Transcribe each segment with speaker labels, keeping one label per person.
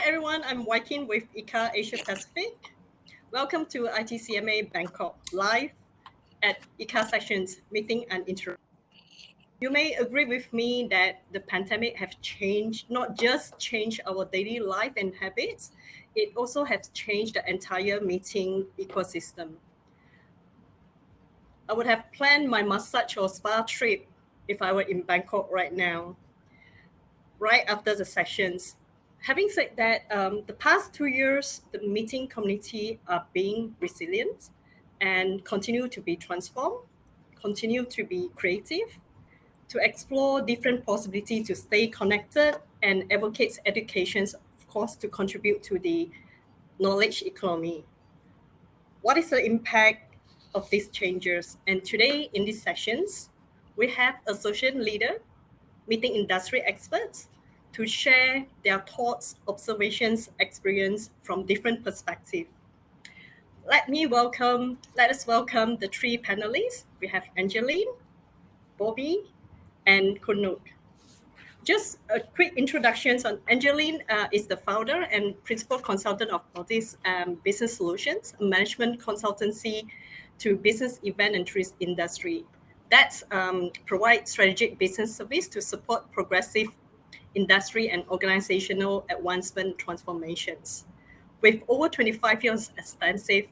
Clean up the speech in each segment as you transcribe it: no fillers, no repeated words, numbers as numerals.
Speaker 1: everyone, I'm Waikin with ICA Asia Pacific. Welcome to ITCMA Bangkok live at ICA Sessions Meeting and Interaction. You may agree with me that the pandemic have changed, not just changed our daily life and habits, it also has changed the entire meeting ecosystem. I would have planned my massage or spa trip if I were in Bangkok right now, right after the sessions. Having said that, the past 2 years, the meeting community are being resilient and continue to be transformed, continue to be creative, to explore different possibilities to stay connected and advocates educations, of course, to contribute to the knowledge economy. What is the impact of these changes? And today in these sessions, we have associate leader, meeting industry experts to share their thoughts, observations, experience from different perspectives. Let us welcome the three panelists. We have Angeline, Bobby, and Kunuk. Just a quick introduction on Angeline is the founder and principal consultant of Baltis Business Solutions, a management consultancy to business event and tourist industry that provides strategic business service to support progressive industry and organizational advancement transformations. With over 25 years extensive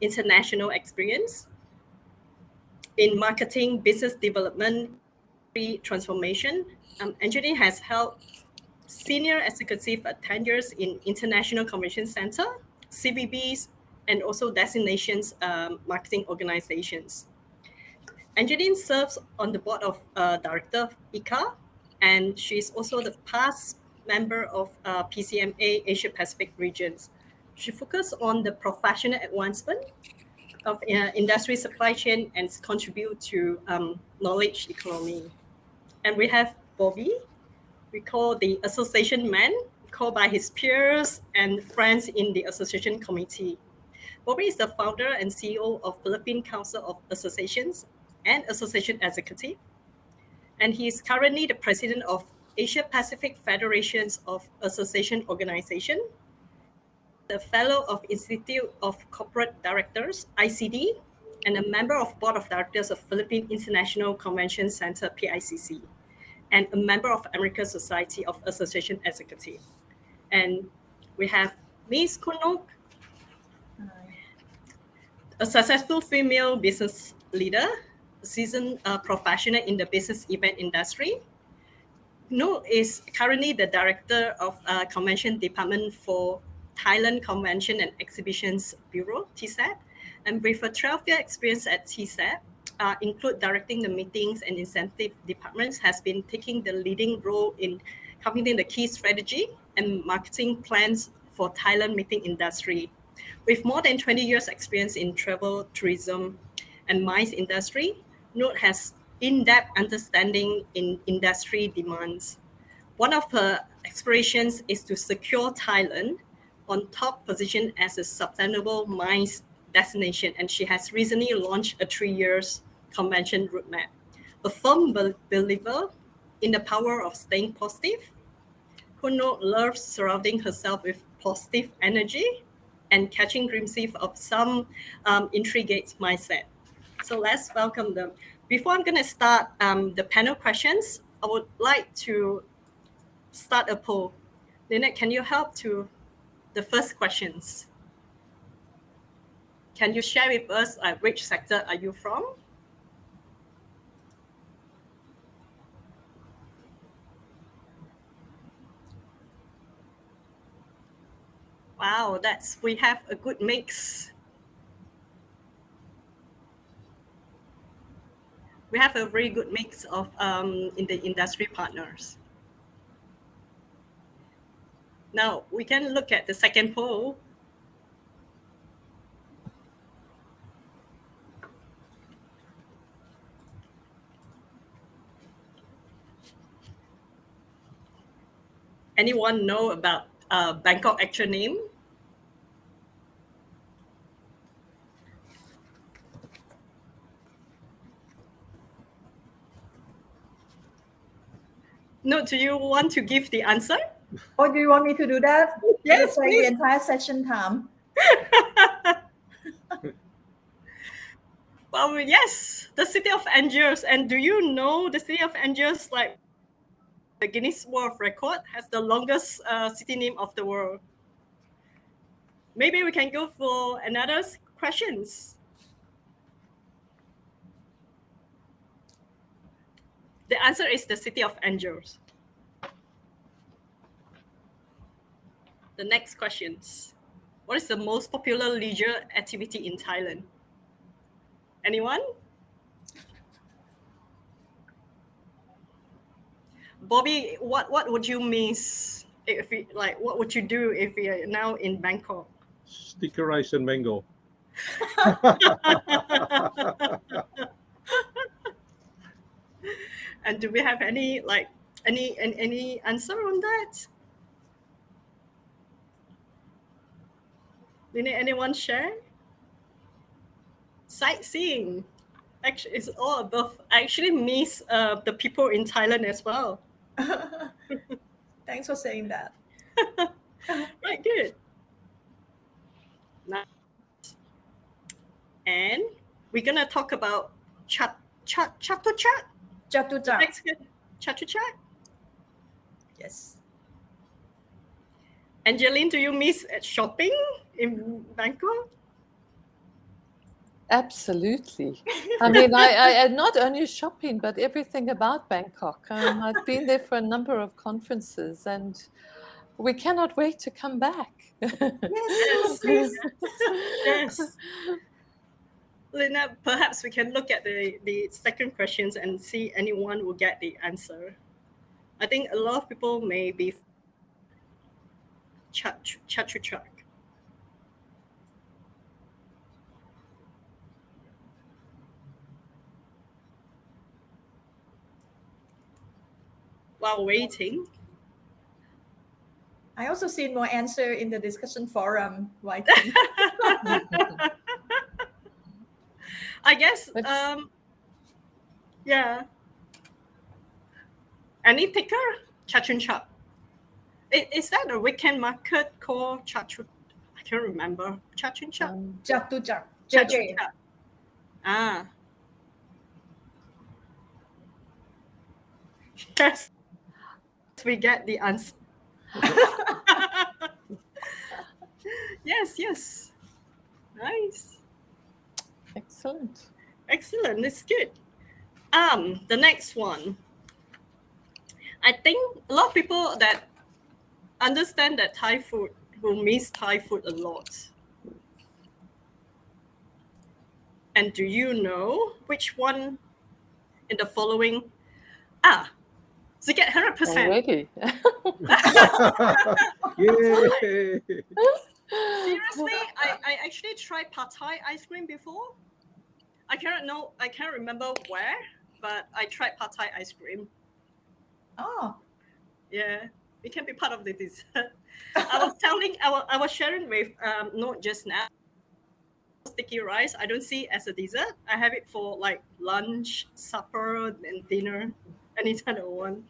Speaker 1: international experience in marketing, business development, transformation, Angeline has held senior executive at 10 years in International Convention Center, CBBs, and also destinations marketing organizations. Angeline serves on the board of director of ICA, and she's also the past member of PCMA Asia Pacific regions. She focuses on the professional advancement of industry supply chain and contribute to knowledge economy. And we have Bobby, we call the association man, called by his peers and friends in the association committee. Bobby is the founder and CEO of Philippine Council of Associations and Association Executive. And he is currently the president of Asia Pacific Federations of Association Organization, the fellow of Institute of Corporate Directors, ICD, and a member of board of directors of Philippine International Convention Center, PICC, and a member of American Society of Association Executive. And we have Ms. Kunok, a successful female business leader, seasoned professional in the business event industry. No is currently the director of convention department for Thailand Convention and Exhibitions Bureau, TSET, and with a 12-year experience at TSET, include directing the meetings and incentive departments, has been taking the leading role in completing the key strategy and marketing plans for Thailand meeting industry. With more than 20 years experience in travel, tourism, and MICE industry, Note has in-depth understanding in industry demands. One of her aspirations is to secure Thailand on top position as a sustainable MICE destination, and she has recently launched a 3-year convention roadmap. A firm believer in the power of staying positive, Kuno loves surrounding herself with positive energy and catching glimpses of some intriguing mindset. So let's welcome them. Before I'm going to start the panel questions, I would like to start a poll. Lynette, can you help to the first questions? Can you share with us which sector are you from? Wow, we have a good mix. We have a very good mix of in the industry partners. Now we can look at the second poll. Anyone know about Bangkok actual name? No, do you want to give the answer?
Speaker 2: Oh, do you want me to do that?
Speaker 1: Yes,
Speaker 2: We'll take
Speaker 1: please.
Speaker 2: the entire session time.
Speaker 1: Well, yes, the city of Angers. And do you know the city of Angers, like the Guinness World Record, has the longest city name of the world? Maybe we can go for another questions. The answer is the city of Angers. The next questions. What is the most popular leisure activity in Thailand? Anyone? Bobby, what would you miss if we, like, what would you do if we are now in Bangkok?
Speaker 3: Sticky rice and mango.
Speaker 1: And do we have any answer on that? Did anyone share? Sightseeing. Actually, it's all above. I actually miss the people in Thailand as well.
Speaker 2: Thanks for saying that.
Speaker 1: Right, good. Nice. And we're gonna talk about Chatuchak.
Speaker 2: Chatuchak.
Speaker 1: Next, Chatuchak.
Speaker 2: Yes.
Speaker 1: Angeline, do you miss shopping in Bangkok?
Speaker 4: Absolutely. I mean, I not only shopping, but everything about Bangkok. I've been there for a number of conferences, and we cannot wait to come back.
Speaker 2: Yes, please.
Speaker 1: Yes. Lina, perhaps we can look at the second questions and see anyone will get the answer. I think a lot of people may be Chatuchak. While waiting,
Speaker 2: I also see more answer in the discussion forum. Right?
Speaker 1: I guess, yeah. Any picker? Chachunchak. Is that a weekend market called Chachut? I can't remember. Chachunchak.
Speaker 2: Chatuchak.
Speaker 1: Chachunchak. Ah. Yes. We get the answer. Yes. Nice.
Speaker 4: Excellent.
Speaker 1: Excellent. It's good. The next one. I think a lot of people that understand that Thai food will miss Thai food a lot. And do you know which one in the following? So get 100%.
Speaker 4: Already.
Speaker 3: Yay!
Speaker 1: Seriously, I actually tried pad Thai ice cream before. I can't remember where, but I tried pad Thai ice cream.
Speaker 2: Oh.
Speaker 1: Yeah, it can be part of the dessert. I was sharing with Note just now. Sticky rice, I don't see it as a dessert. I have it for like lunch, supper, and dinner, anytime I want.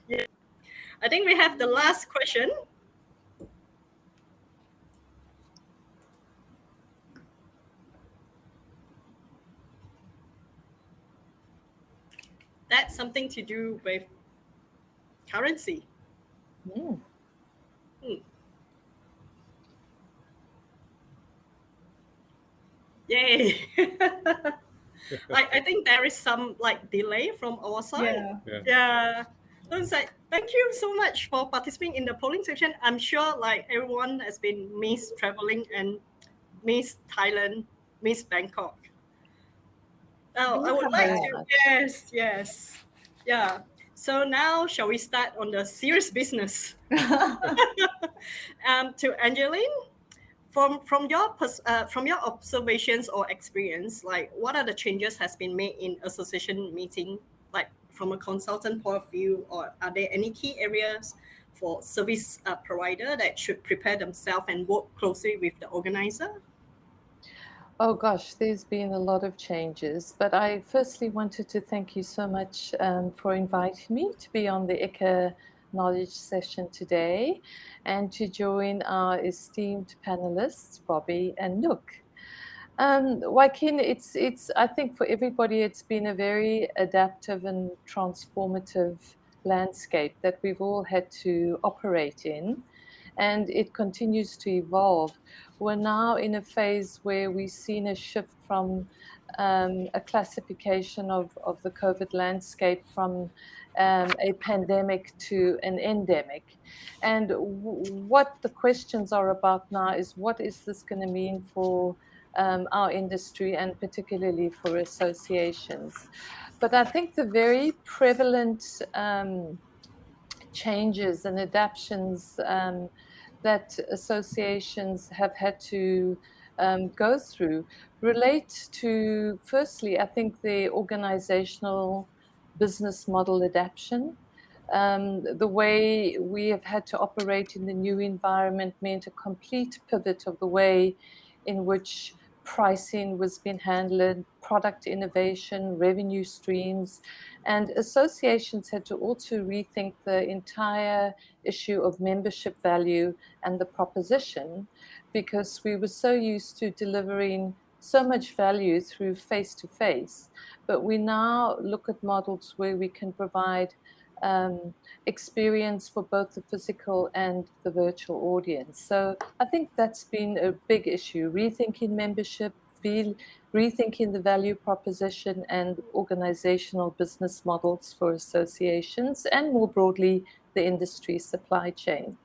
Speaker 1: Yeah. I think we have the last question. That's something to do with currency. Yay. I think there is some like delay from our side. Yeah. Thank you so much for participating in the polling section. I'm sure like everyone has been miss traveling and miss Thailand, miss Bangkok. Oh, I would like to. Yes. Yeah. So now, shall we start on the serious business? To Angeline, from your observations or experience, like what are the changes has been made in association meeting, like from a consultant point of view, or are there any key areas for service provider that should prepare themselves and work closely with the organizer?
Speaker 4: Oh gosh, there's been a lot of changes, but I firstly wanted to thank you so much for inviting me to be on the ICA knowledge session today and to join our esteemed panelists, Bobby and Nook. Joaquin, it's I think for everybody it's been a very adaptive and transformative landscape that we've all had to operate in, and it continues to evolve. We're now in a phase where we've seen a shift from a classification of the COVID landscape from a pandemic to an endemic. And what the questions are about now is what is this going to mean for our industry and particularly for associations. But I think the very prevalent changes and adaptations that associations have had to go through relate to, firstly, I think the organizational business model adaptation. The way we have had to operate in the new environment meant a complete pivot of the way in which pricing was being handled, product innovation, revenue streams, and associations had to also rethink the entire issue of membership value and the proposition, because we were so used to delivering so much value through face-to-face. But we now look at models where we can provide experience for both the physical and the virtual audience. So I think that's been a big issue, rethinking membership, rethinking the value proposition and organizational business models for associations and more broadly the industry supply chain.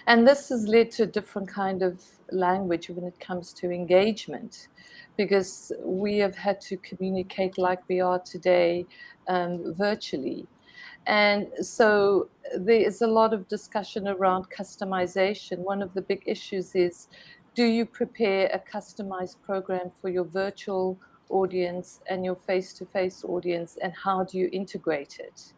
Speaker 4: And this has led to a different kind of language when it comes to engagement, because we have had to communicate like we are today virtually. And so there is a lot of discussion around customization. One of the big issues is, do you prepare a customized program for your virtual audience and your face-to-face audience, and how do you integrate it?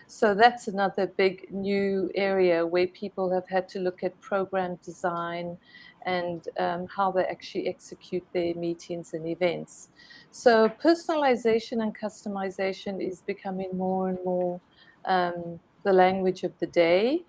Speaker 4: So that's another big new area where people have had to look at program design and how they actually execute their meetings and events. So personalization and customization is becoming more and more the language of the day.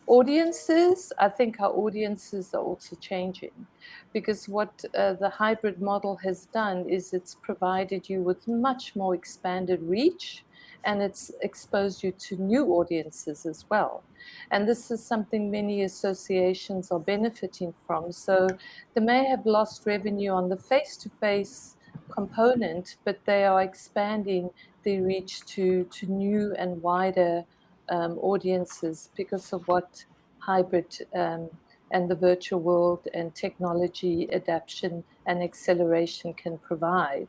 Speaker 4: Audiences, I think our audiences are also changing, because what the hybrid model has done is it's provided you with much more expanded reach, and it's exposed you to new audiences as well. And this is something many associations are benefiting from. So they may have lost revenue on the face-to-face component, but they are expanding their reach to new and wider audiences because of what hybrid and the virtual world and technology adaptation and acceleration can provide.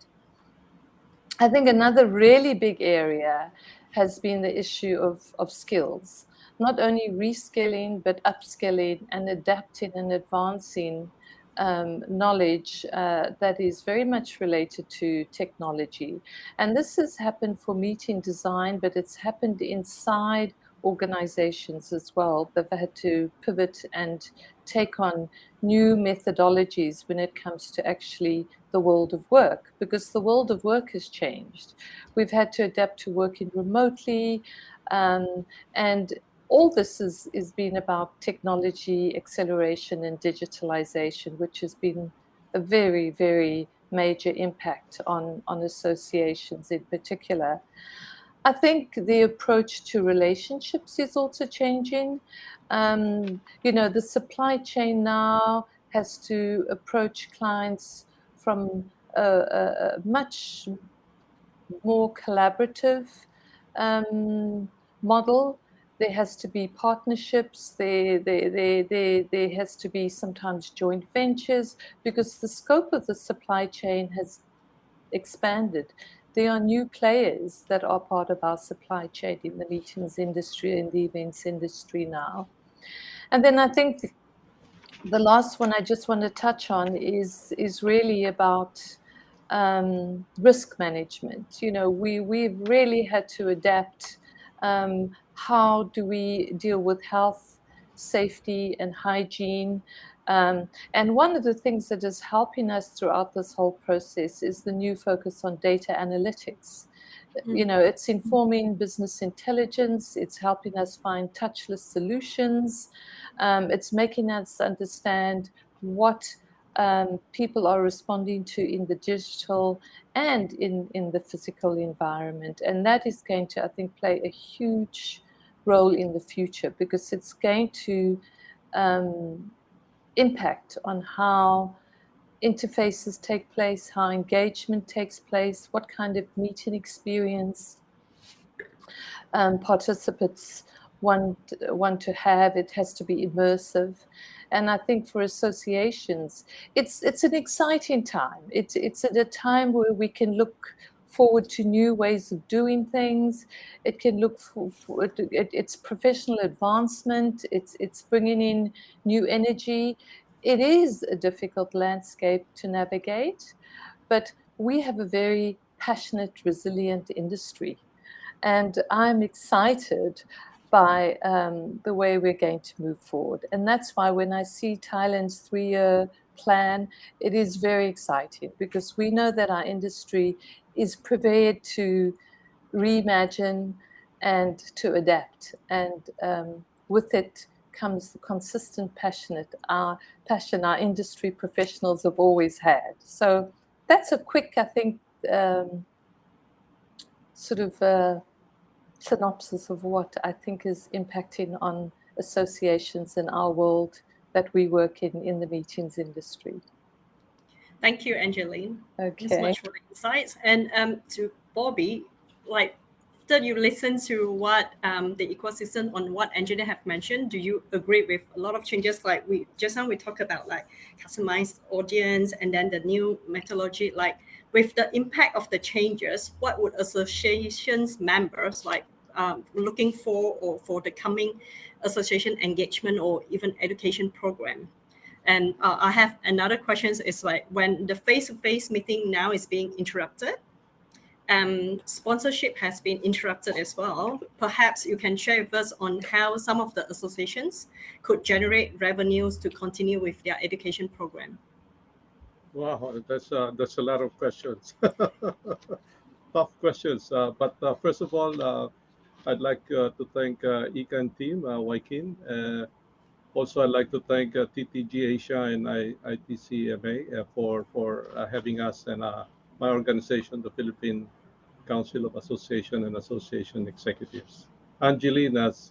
Speaker 4: I think another really big area has been the issue of skills, not only reskilling, but upskilling and adapting and advancing knowledge that is very much related to technology. And this has happened for meeting design, but it's happened inside organizations as well. They've had to pivot and take on new methodologies when it comes to actually the world of work, because the world of work has changed. We've had to adapt to working remotely, and all this is been about technology acceleration and digitalization, which has been a very, very major impact on associations in particular. I think the approach to relationships is also changing. The supply chain now has to approach clients from a much more collaborative model. There has to be partnerships. There has to be sometimes joint ventures, because the scope of the supply chain has expanded. There are new players that are part of our supply chain in the meetings industry, in the events industry now. And then I think the last one I just want to touch on is really about risk management. We've really had to adapt. How do we deal with health, safety, and hygiene? And one of the things that is helping us throughout this whole process is the new focus on data analytics. You know, it's informing business intelligence. It's helping us find touchless solutions. It's making us understand what people are responding to in the digital and in the physical environment. And that is going to, I think, play a huge role in the future, because it's going to impact on how interfaces take place, how engagement takes place, what kind of meeting experience participants want to have. It has to be immersive. And I think for associations, it's an exciting time. It's at a time where we can look forward to new ways of doing things. It can look for it's professional advancement. It's bringing in new energy. It is a difficult landscape to navigate, but we have a very passionate, resilient industry. And I'm excited by the way we're going to move forward. And that's why when I see Thailand's 3-year plan, it is very exciting, because we know that our industry is prepared to reimagine and to adapt. And with it comes the consistent passion our industry professionals have always had. So that's a quick, I think, sort of synopsis of what I think is impacting on associations in our world that we work in the meetings industry.
Speaker 1: Thank you, Angeline.
Speaker 4: Okay.
Speaker 1: Thanks so much for the insights. And to Bobby, like, after you listen to what the ecosystem on what Angeline have mentioned, do you agree with a lot of changes? Like we talked about, like customized audience and then the new methodology. Like with the impact of the changes, what would associations members like looking for, or for the coming association engagement or even education program? And I have another question is like, when the face-to-face meeting now is being interrupted, sponsorship has been interrupted as well. Perhaps you can share with us on how some of the associations could generate revenues to continue with their education program.
Speaker 3: Wow, that's a lot of questions. Tough questions. But first of all, I'd like to thank Econ team, Waikin. Also, I'd like to thank TTG Asia and ITCMA for having us, and my organization, the Philippine Council of Association and Association Executives. Angeline has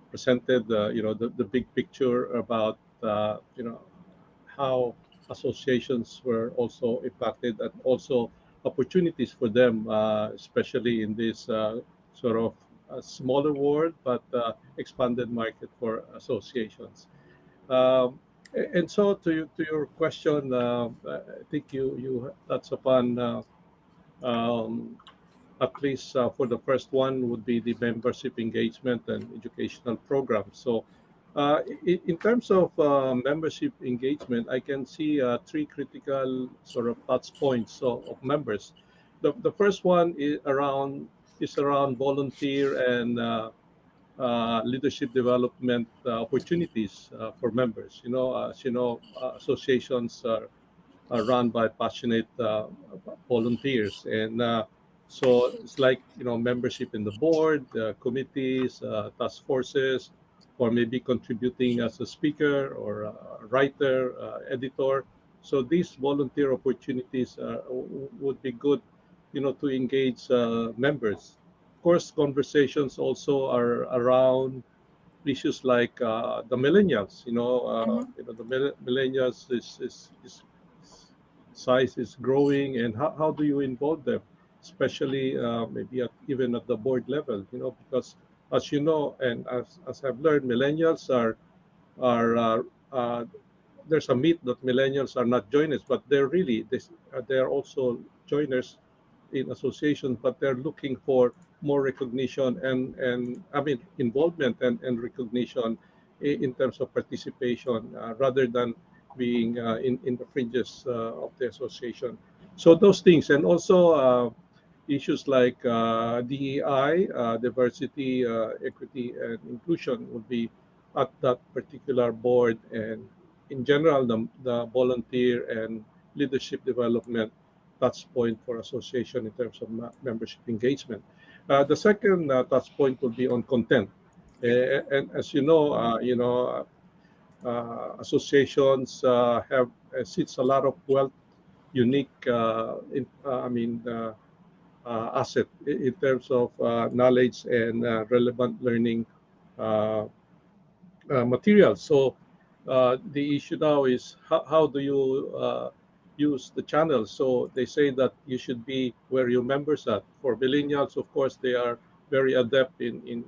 Speaker 3: presented, the big picture about, how associations were also impacted, and also opportunities for them, especially in this sort of smaller world, but expanded market for associations. And so to your question, I think you touched upon at least for the first one would be the membership engagement and educational programs. So in terms of membership engagement, I can see 3 critical sort of touch points of members. The first one is around volunteer and leadership development opportunities for members. As you know, associations are run by passionate volunteers, and so it's like, membership in the board, committees, task forces, or maybe contributing as a speaker or a writer, editor. So these volunteer opportunities would be good, to engage members. Of course, conversations also are around issues like the millennials. The millennials is size is growing, and how do you involve them, especially maybe even at the board level, because as you know, and as I've learned, millennials are there's a myth that millennials are not joiners, but they're also joiners in associations, but they're looking for more recognition and I mean involvement and recognition in terms of participation, rather than being in the fringes of the association. So those things, and also issues like DEI, diversity, equity, and inclusion would be at that particular board, and in general, the volunteer and leadership development touch point for association in terms of membership engagement. The second touch point will be on content. And as you know, associations have sits a lot of wealth, unique, asset in terms of knowledge and relevant learning materials. So the issue now is how do you use the channels? So they say that you should be where your members are. For millennials, of course, they are very adept in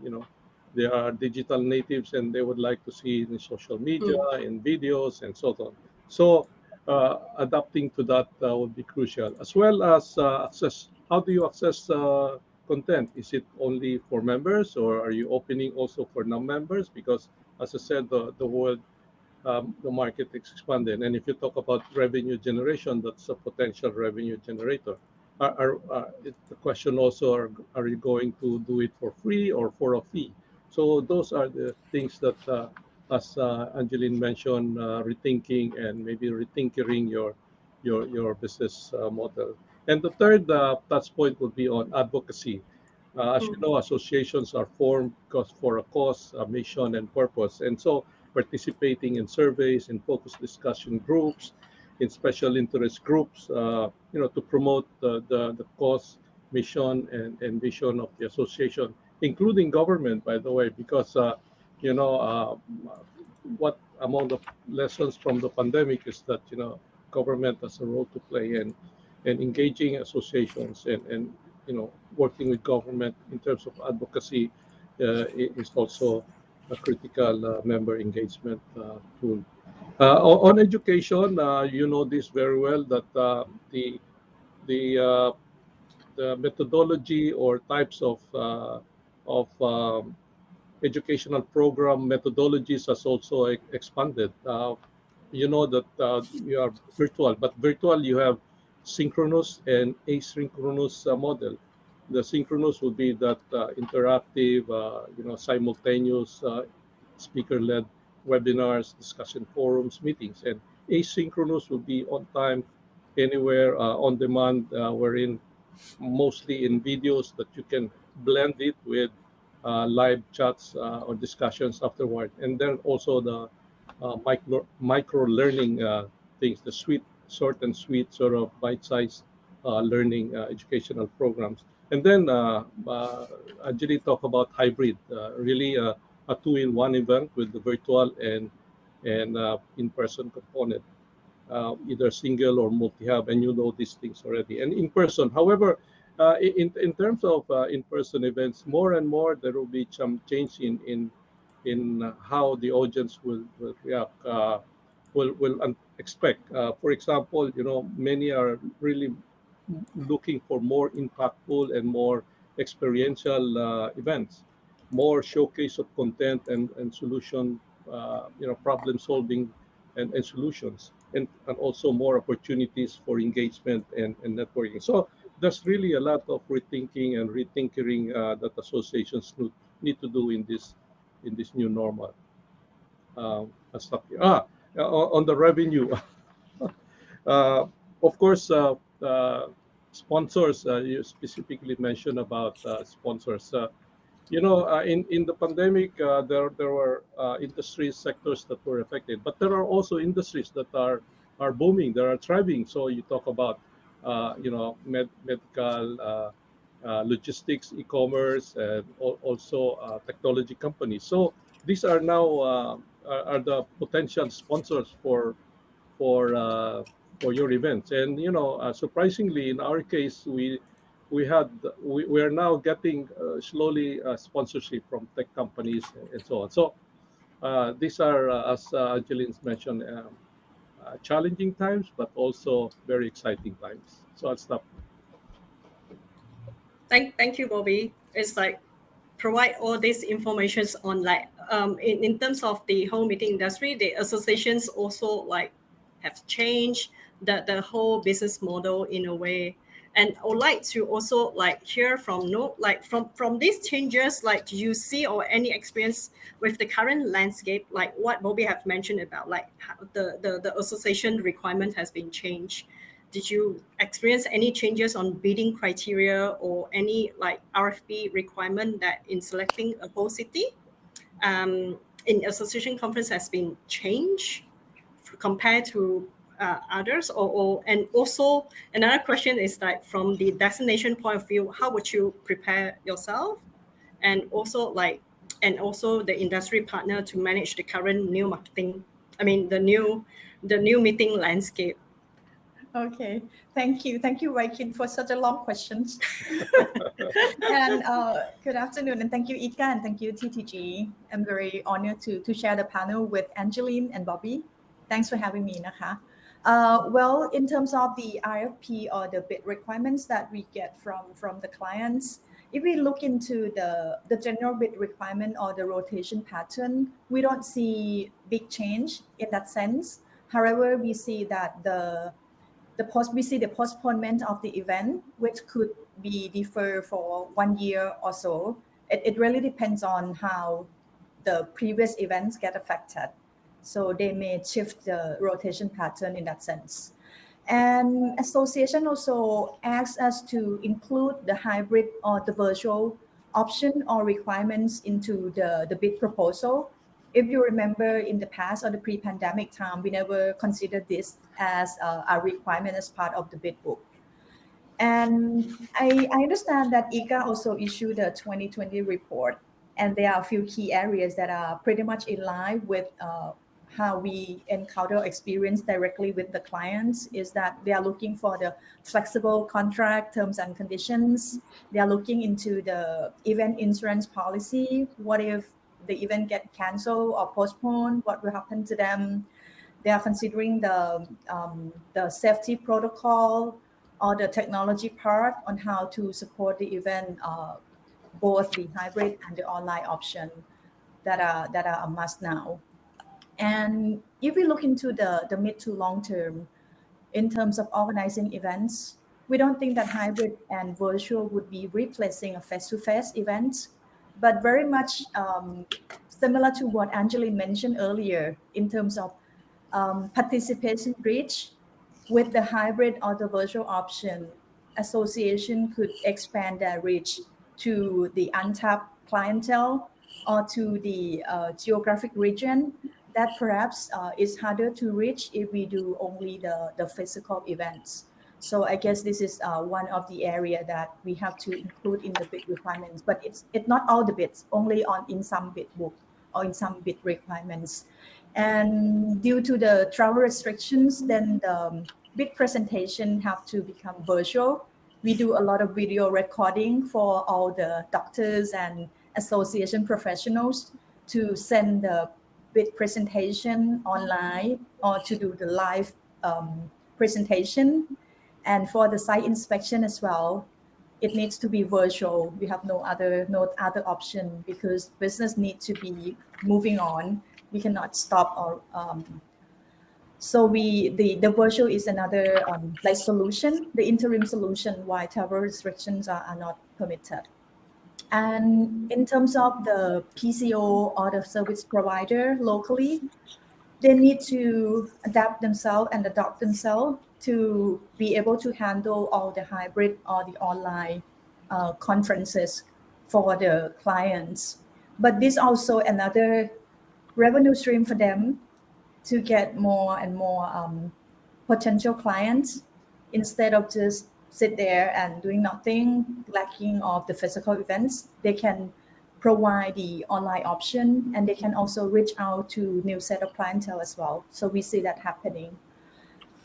Speaker 3: they are digital natives and they would like to see in social media, in videos, and so on. So adapting to that would be crucial, as well as access. How do you access content? Is it only for members, or are you opening also for non-members? Because, as I said, the world, the market is expanded. And if you talk about revenue generation, that's a potential revenue generator. The question also, are you going to do it for free or for a fee? So those are the things that, as Angeline mentioned, rethinking and maybe retinkering your business model. And the third touch point would be on advocacy. As you know, associations are formed for a cause, a mission, and purpose. And so participating in surveys, in focus discussion groups, in special interest groups, to promote the cause, mission, and vision of the association, including government, by the way, because, what among the lessons from the pandemic is that, government has a role to play in engaging associations and working with government in terms of advocacy is also a critical member engagement tool. On education, you know this very well, that the methodology or types of educational program methodologies has also expanded. You know that you are virtual, but virtual you have synchronous and asynchronous model. The synchronous would be that interactive, simultaneous speaker-led webinars, discussion forums, meetings, and asynchronous would be on time, anywhere, on demand, wherein mostly in videos that you can blend it with live chats or discussions afterward. And then also the micro learning things, the short and sweet sort of bite-sized learning educational programs. And then Anjali talk about hybrid, really a two-in-one event with the virtual and in-person component, either single or multi-hub, and you know these things already. And in person, however, in terms of in-person events, more and more there will be some change in how the audience will react, will expect. For example, many are really looking for more impactful and more experiential events, more showcase of content and solution, problem solving and solutions, and also more opportunities for engagement and networking. So there's really a lot of rethinking and retinkering that associations need to do in this new normal. I'll stop here. On the revenue, of course, sponsors. You specifically mentioned about sponsors. In the pandemic, there were industry sectors that were affected, but there are also industries that are booming, that are thriving. So you talk about, medical, logistics, e-commerce, and also technology companies. So these are now are the potential sponsors for your events. And surprisingly, in our case, we are now getting slowly sponsorship from tech companies and so on. So these are, as Angeline mentioned, challenging times, but also very exciting times. So I'll stop.
Speaker 1: Thank you, Bobby. It's like provide all these informations on, like, in terms of the whole meeting industry, the associations also like have changed the whole business model in a way. And I would like to also like hear from from these changes, like, do you see or any experience with the current landscape, like what Bobby have mentioned about, like how the association requirement has been changed. did you experience any changes on bidding criteria or any like RFP requirement that in selecting a whole city in association conference has been changed compared to others? And also another question is like from the destination point of view, how would you prepare yourself? And also the industry partner to manage the current new marketing, the new meeting landscape.
Speaker 2: Okay, thank you, Wai Khin, for such a long questions. And good afternoon, and thank you, Ika, and thank you, TTG. I'm very honored to share the panel with Angeline and Bobby. Thanks for having me, Naka. Well, in terms of the RFP or the bid requirements that we get from the clients, if we look into the general bid requirement or the rotation pattern, we don't see big change in that sense. However, we see that we see the postponement of the event, which could be deferred for 1 year or so. It really depends on how the previous events get affected. So they may shift the rotation pattern in that sense. And association also asks us to include the hybrid or the virtual option or requirements into the bid proposal. If you remember in the past or the pre-pandemic time, we never considered this as a requirement as part of the bid book. And I understand that ICA also issued a 2020 report, and there are a few key areas that are pretty much in line with how we encounter experience directly with the clients, is that they are looking for the flexible contract terms and conditions. They are looking into the event insurance policy. What if the event get canceled or postponed? What will happen to them? They are considering the safety protocol or the technology part on how to support the event, both the hybrid and the online option that are a must now. And if we look into the mid to long term, in terms of organizing events, we don't think that hybrid and virtual would be replacing a face-to-face event, but very much similar to what Angeline mentioned earlier in terms of participation reach. With the hybrid or the virtual option, association could expand their reach to the untapped clientele or to the geographic region that perhaps is harder to reach if we do only the physical events. So I guess this is one of the area that we have to include in the bid requirements, but it's not all the bids, only in some bid book or in some bid requirements. And due to the travel restrictions, then the bid presentation have to become virtual. We do a lot of video recording for all the doctors and association professionals to send the bid presentation online or to do the live presentation. And for the site inspection as well, it needs to be virtual. We have no other option because business needs to be moving on. We cannot stop or so the virtual is another solution, the interim solution why travel restrictions are not permitted. And in terms of the PCO or the service provider locally, they need to adapt themselves and adopt themselves to be able to handle all the hybrid or the online conferences for the clients. But this also another revenue stream for them to get more and more potential clients instead of just sit there and doing nothing, lacking of the physical events. They can provide the online option, and they can also reach out to new set of clientele as well. So we see that happening.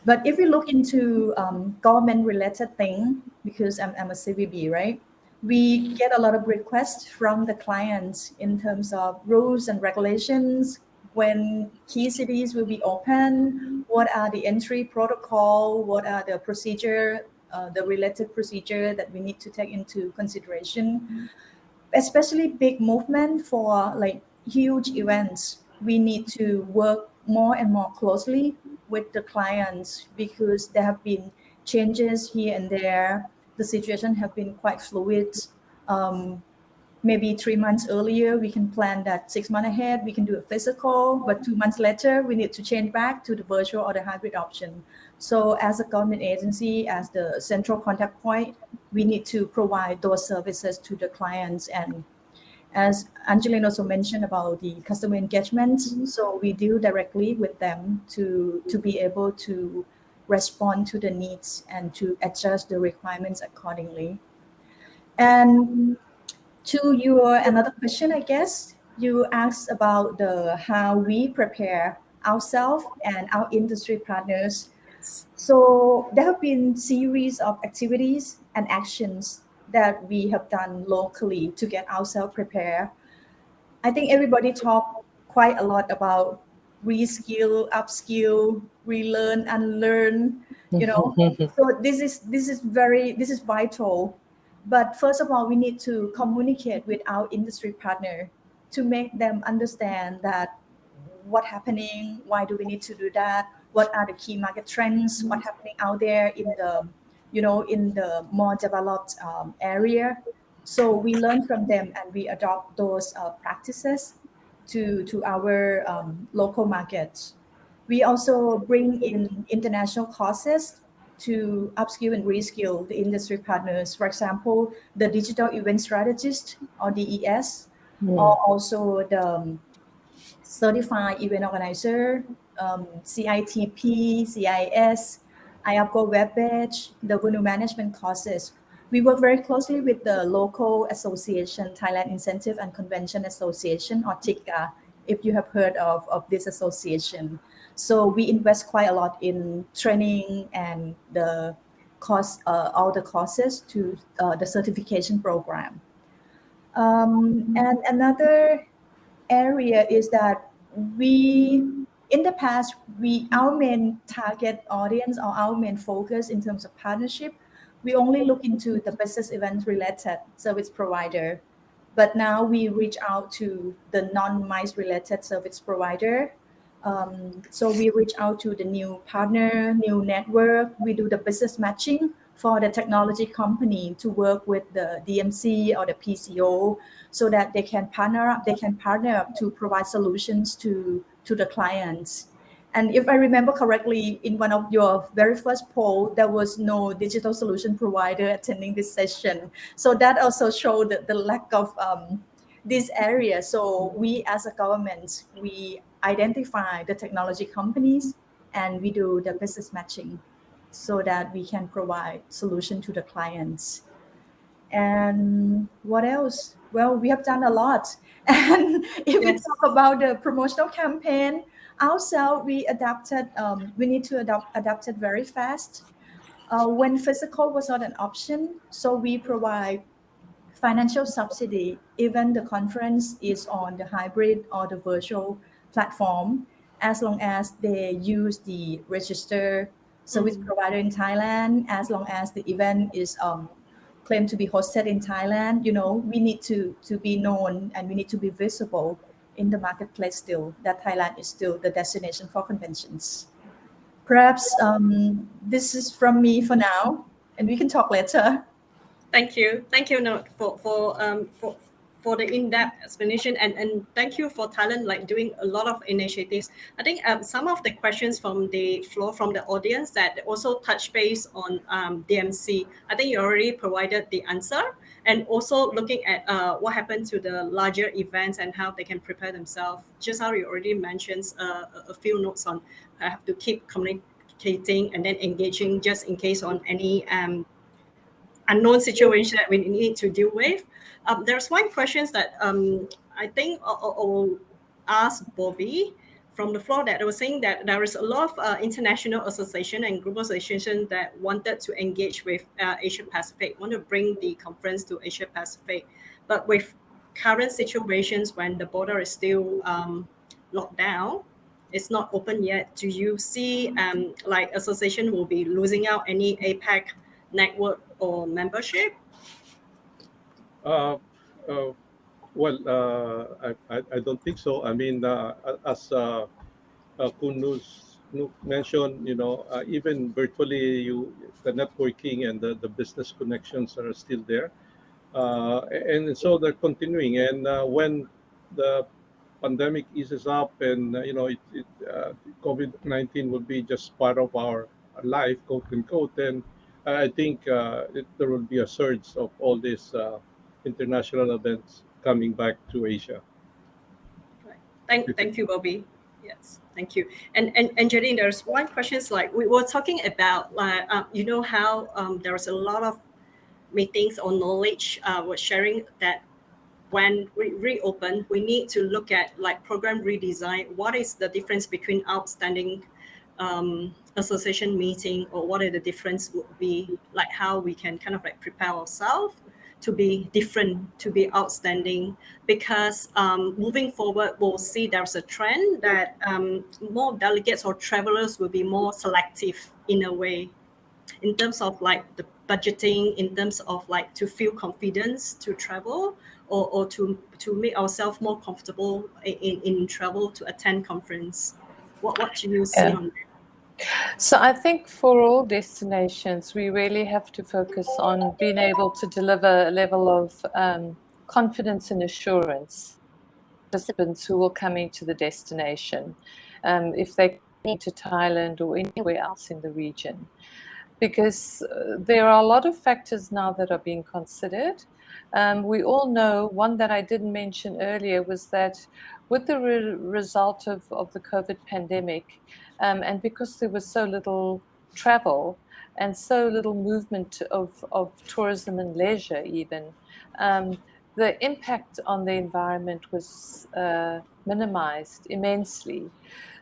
Speaker 2: But if we look into government related thing, because I'm a CVB, right? We get a lot of requests from the clients in terms of rules and regulations, when key cities will be open, what are the entry protocol, what are the procedure, the related procedure that we need to take into consideration. Especially big movement for like huge events, we need to work more and more closely with the clients because there have been changes here and there. The situation have been quite fluid. maybe 3 months earlier, we can plan that 6 months ahead, we can do a physical, but 2 months later, we need to change back to the virtual or the hybrid option. So as a government agency, as the central contact point, we need to provide those services to the clients. And as Angeline also mentioned about the customer engagement, so we deal directly with them to be able to respond to the needs and to adjust the requirements accordingly. And to your another question, I guess you asked about the how we prepare ourselves and our industry partners. So there have been series of activities and actions that we have done locally to get ourselves prepared. I think everybody talked quite a lot about reskill, upskill, relearn, unlearn. You know, so this is vital. But first of all, we need to communicate with our industry partner to make them understand that what happening, why do we need to do that, what are the key market trends, what's happening out there in the in the more developed area. So we learn from them and we adopt those practices to our local markets. We also bring in international courses to upskill and reskill the industry partners. For example, the digital event strategist or DES, or also the certified event organizer, CITP, CIS, IAPCO web badge, the venue management courses. We work very closely with the local association, Thailand Incentive and Convention Association, or TICA, if you have heard of this association. So we invest quite a lot in training and the course, all the courses to the certification program. And another area is that we in the past our main target audience or our main focus in terms of partnership, we only look into the business event related service provider, but now we reach out to the non-MICE related service provider. So we reach out to the new partner, new network. We do the business matching for the technology company to work with the DMC or the PCO so that they can partner up to provide solutions to the clients. And if I remember correctly, in one of your very first poll, there was no digital solution provider attending this session. So that also showed the lack of this area. So we as a government, we identify the technology companies and we do the business matching so that we can provide solution to the clients. And what else? Well, we have done a lot. And if we talk about the promotional campaign, ourselves, we adapted, we need to adapt it very fast. When physical was not an option, so we provide financial subsidy, even the conference is on the hybrid or the virtual platform, as long as they use the registered service provider in Thailand, as long as the event is claimed to be hosted in Thailand. We need to be known and we need to be visible in the marketplace still, that Thailand is still the destination for conventions. Perhaps this is from me for now, and we can talk later.
Speaker 1: Thank you, Note, for the in-depth explanation, and thank you for Thailand doing a lot of initiatives. I think some of the questions from the floor, from the audience, that also touch base on DMC. I think you already provided the answer, and also looking at what happened to the larger events and how they can prepare themselves. Just how you already mentioned a few notes on have to keep communicating and then engaging just in case on any unknown situation that we need to deal with. There's one question that I think I'll ask Bobby from the floor, that I was saying that there is a lot of international association and global association that wanted to engage with Asia Pacific, want to bring the conference to Asia Pacific. But with current situations when the border is still locked down, it's not open yet, do you see association will be losing out any APAC network or membership?
Speaker 3: Well, I don't think so. I mean, as Kun Nuk mentioned, even virtually, the networking and the business connections are still there. And so they're continuing. And when the pandemic eases up, and COVID-19 will be just part of our life, quote unquote, then I think there will be a surge of all these international events coming back to Asia.
Speaker 1: Thank you, Bobby. Yes, thank you. And Angeline, there's one question. Like we were talking about, like how there's a lot of meetings or knowledge we're sharing that when we reopen, we need to look at like program redesign. What is the difference between outstanding association meeting, or what are the difference would be, like how we can kind of like prepare ourselves to be different, to be outstanding, because moving forward, we'll see there's a trend that more delegates or travelers will be more selective in a way, in terms of like the budgeting, in terms of like to feel confidence to travel, or to make ourselves more comfortable in travel to attend conference. What do you see on that?
Speaker 4: So I think for all destinations, we really have to focus on being able to deliver a level of confidence and assurance to participants who will come into the destination, if they come to Thailand or anywhere else in the region. Because there are a lot of factors now that are being considered. We all know, one that I didn't mention earlier was that with the result of the COVID pandemic, and because there was so little travel and so little movement of tourism and leisure even, the impact on the environment was minimized immensely.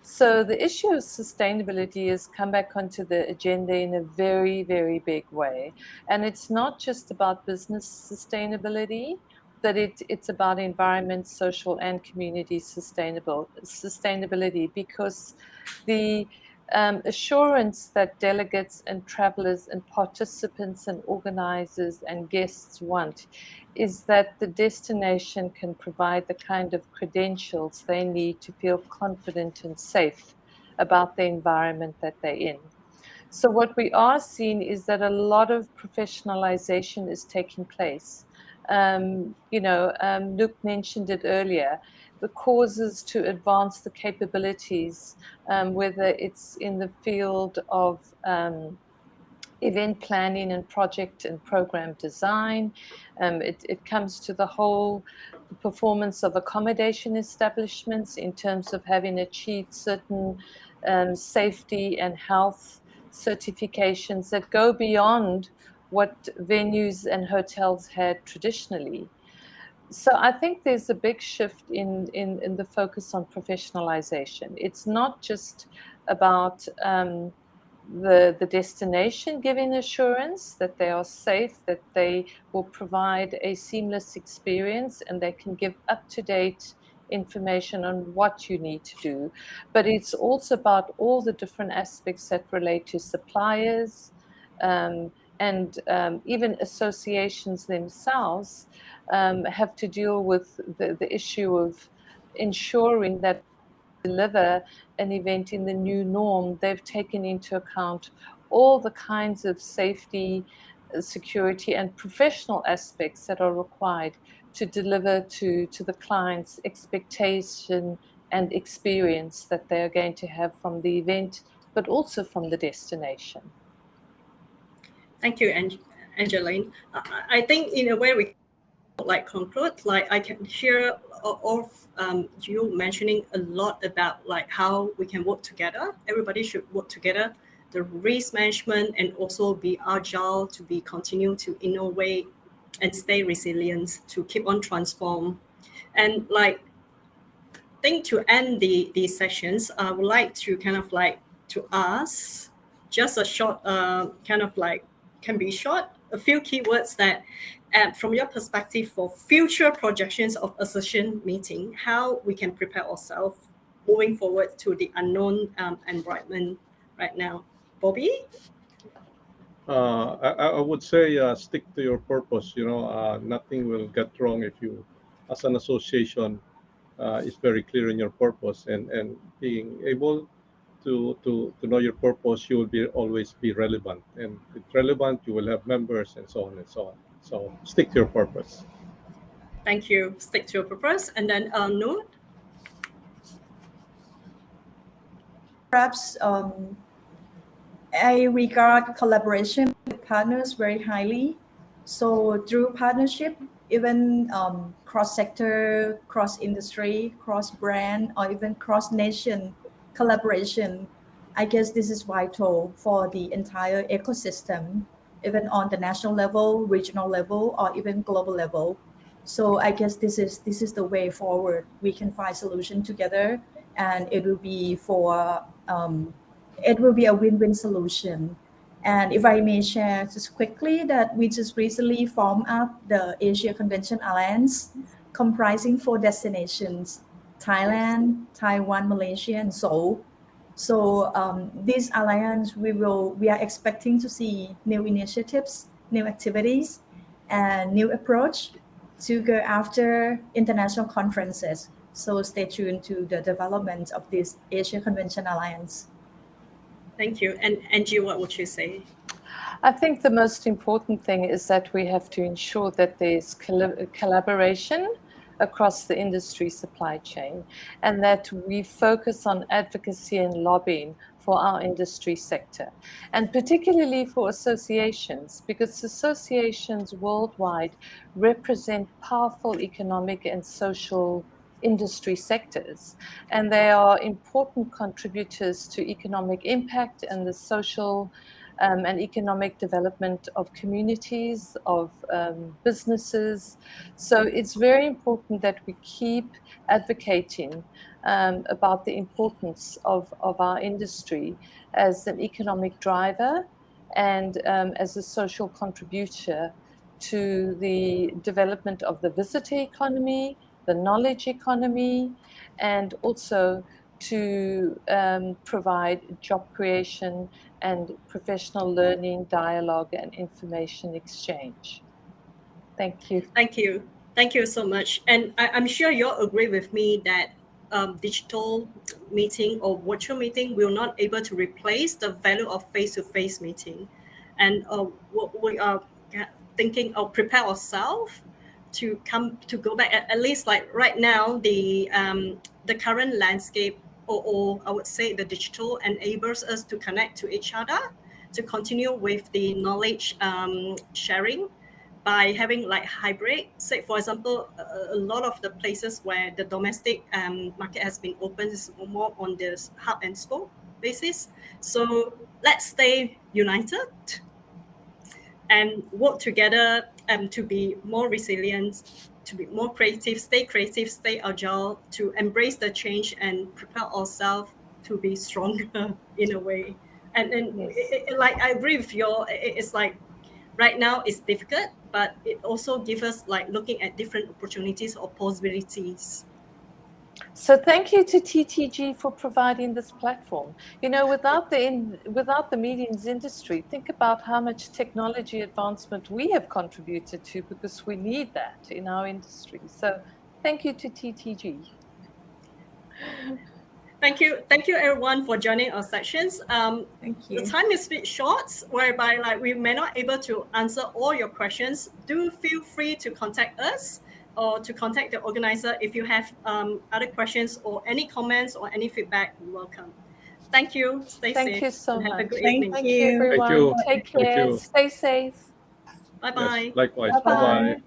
Speaker 4: So the issue of sustainability has come back onto the agenda in a very, very big way. And it's not just about business sustainability, but it's about environment, social, and community sustainability, because the assurance that delegates and travelers and participants and organizers and guests want is that the destination can provide the kind of credentials they need to feel confident and safe about the environment that they're in. So what we are seeing is that a lot of professionalization is taking place. Luke mentioned it earlier, the causes to advance the capabilities, whether it's in the field of event planning and project and program design. It comes to the whole performance of accommodation establishments in terms of having achieved certain safety and health certifications that go beyond what venues and hotels had traditionally. So I think there's a big shift in the focus on professionalization. It's not just about the destination giving assurance that they are safe, that they will provide a seamless experience, and they can give up-to-date information on what you need to do. But it's also about all the different aspects that relate to suppliers, and even associations themselves have to deal with the issue of ensuring that deliver an event in the new norm, they've taken into account all the kinds of safety, security, and professional aspects that are required to deliver to the client's expectation and experience that they are going to have from the event, but also from the destination.
Speaker 1: Thank you, Angeline. I think in a way we like conclude, like I can hear of you mentioning a lot about like how we can work together. Everybody should work together, the risk management, and also be agile, to be continue to innovate and stay resilient, to keep on transform. And like I think to end these sessions, I would like to kind of like to ask just a short kind of like, can be short, a few keywords that from your perspective for future projections of association meeting, how we can prepare ourselves moving forward to the unknown environment right now. Bobby?
Speaker 3: I would say stick to your purpose. Nothing will get wrong if you, as an association, is very clear in your purpose, and being able to know your purpose, you will always be relevant. And if relevant, you will have members, and so on and so on. So stick to your purpose.
Speaker 1: Thank you. Stick to your purpose. And then Noor.
Speaker 2: Perhaps I regard collaboration with partners very highly. So through partnership, even cross-sector, cross-industry, cross-brand, or even cross-nation collaboration, I guess this is vital for the entire ecosystem, even on the national level, regional level, or even global level. So I guess this is the way forward. We can find solution together, and it will be a win-win solution. And if I may share just quickly that we just recently formed up the Asia Convention Alliance, comprising 4 destinations: Thailand, Taiwan, Malaysia, and Seoul. So this alliance, we are expecting to see new initiatives, new activities, and new approach to go after international conferences. So stay tuned to the development of this Asia Convention Alliance.
Speaker 1: Thank you. And Angie, what would you say?
Speaker 4: I think the most important thing is that we have to ensure that there's collaboration across the industry supply chain, and that we focus on advocacy and lobbying for our industry sector, and particularly for associations, because associations worldwide represent powerful economic and social industry sectors, and they are important contributors to economic impact and the social and economic development of communities, of businesses. So it's very important that we keep advocating about the importance of our industry as an economic driver and as a social contributor to the development of the visitor economy, the knowledge economy, and also to provide job creation and professional learning, dialogue, and information exchange. Thank you.
Speaker 1: Thank you. Thank you so much. And I'm sure you'll agree with me that digital meeting or virtual meeting will not able to replace the value of face-to-face meeting. And what we are thinking or prepare ourselves to go back, at least like right now, the current landscape, or I would say the digital enables us to connect to each other, to continue with the knowledge sharing by having like hybrid. Say for example, a lot of the places where the domestic market has been opened is more on this hub and spoke basis. So let's stay united and work together to be more resilient, to be more creative, stay agile, to embrace the change and prepare ourselves to be stronger in a way. And
Speaker 4: Yes.
Speaker 1: like I agree with you, it's like right now it's difficult, but it also gives us like looking at different opportunities or possibilities.
Speaker 4: So thank you to TTG for providing this platform. You know, without the meetings industry, think about how much technology advancement we have contributed to, because we need that in our industry. So thank you to TTG.
Speaker 1: Thank you everyone for joining our sessions.
Speaker 2: Thank you.
Speaker 1: The time is a bit short, whereby like we may not able to answer all your questions. Do feel free to contact us or to contact the organizer if you have other questions or any comments or any feedback. You're welcome. Thank you. Stay safe.
Speaker 4: Thank you so
Speaker 1: and have a
Speaker 4: much.
Speaker 1: good
Speaker 2: Thank
Speaker 1: evening.
Speaker 4: Thank
Speaker 2: you.
Speaker 4: you, everyone.
Speaker 3: you.
Speaker 4: Take
Speaker 3: Thank
Speaker 4: care.
Speaker 3: you.
Speaker 4: Stay safe.
Speaker 1: Bye bye.
Speaker 3: Yes, likewise.
Speaker 2: Bye-bye.
Speaker 3: Bye-bye.